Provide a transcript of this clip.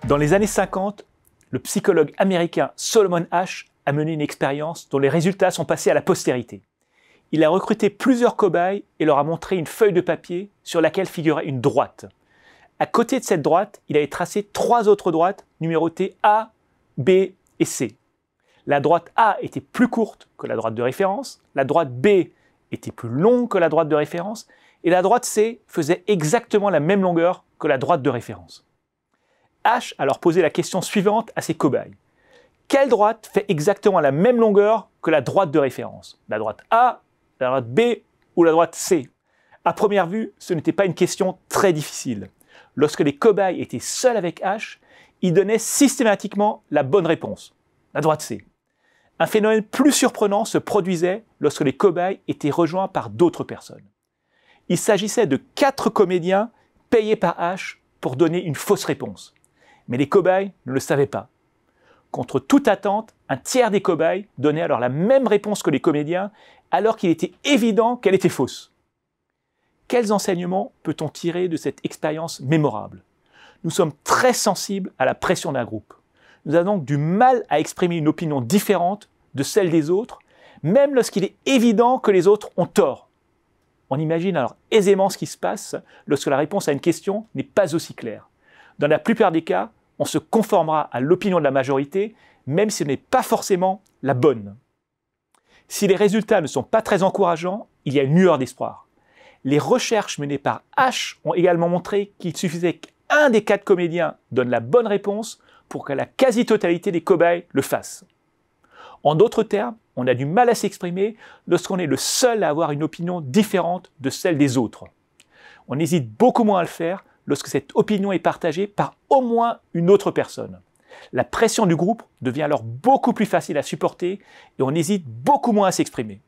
Dans les années 50, le psychologue américain Solomon Asch a mené une expérience dont les résultats sont passés à la postérité. Il a recruté plusieurs cobayes et leur a montré une feuille de papier sur laquelle figurait une droite. À côté de cette droite, il avait tracé 3 autres droites numérotées A, B et C. La droite A était plus courte que la droite de référence, la droite B était plus longue que la droite de référence et la droite C faisait exactement la même longueur que la droite de référence. Asch a alors posé la question suivante à ses cobayes. Quelle droite fait exactement la même longueur que la droite de référence? La droite A, la droite B ou la droite C? À première vue, ce n'était pas une question très difficile. Lorsque les cobayes étaient seuls avec Asch, ils donnaient systématiquement la bonne réponse, la droite C. Un phénomène plus surprenant se produisait lorsque les cobayes étaient rejoints par d'autres personnes. Il s'agissait de 4 comédiens payés par Asch pour donner une fausse réponse. Mais les cobayes ne le savaient pas. Contre toute attente, un tiers des cobayes donnait alors la même réponse que les comédiens, alors qu'il était évident qu'elle était fausse. Quels enseignements peut-on tirer de cette expérience mémorable? Nous sommes très sensibles à la pression d'un groupe. Nous avons donc du mal à exprimer une opinion différente de celle des autres, même lorsqu'il est évident que les autres ont tort. On imagine alors aisément ce qui se passe lorsque la réponse à une question n'est pas aussi claire. Dans la plupart des cas, on se conformera à l'opinion de la majorité, même si ce n'est pas forcément la bonne. Si les résultats ne sont pas très encourageants, il y a une lueur d'espoir. Les recherches menées par Asch ont également montré qu'il suffisait qu'un des 4 comédiens donne la bonne réponse pour que la quasi-totalité des cobayes le fassent. En d'autres termes, on a du mal à s'exprimer lorsqu'on est le seul à avoir une opinion différente de celle des autres. On hésite beaucoup moins à le faire lorsque cette opinion est partagée par au moins une autre personne. La pression du groupe devient alors beaucoup plus facile à supporter et on hésite beaucoup moins à s'exprimer.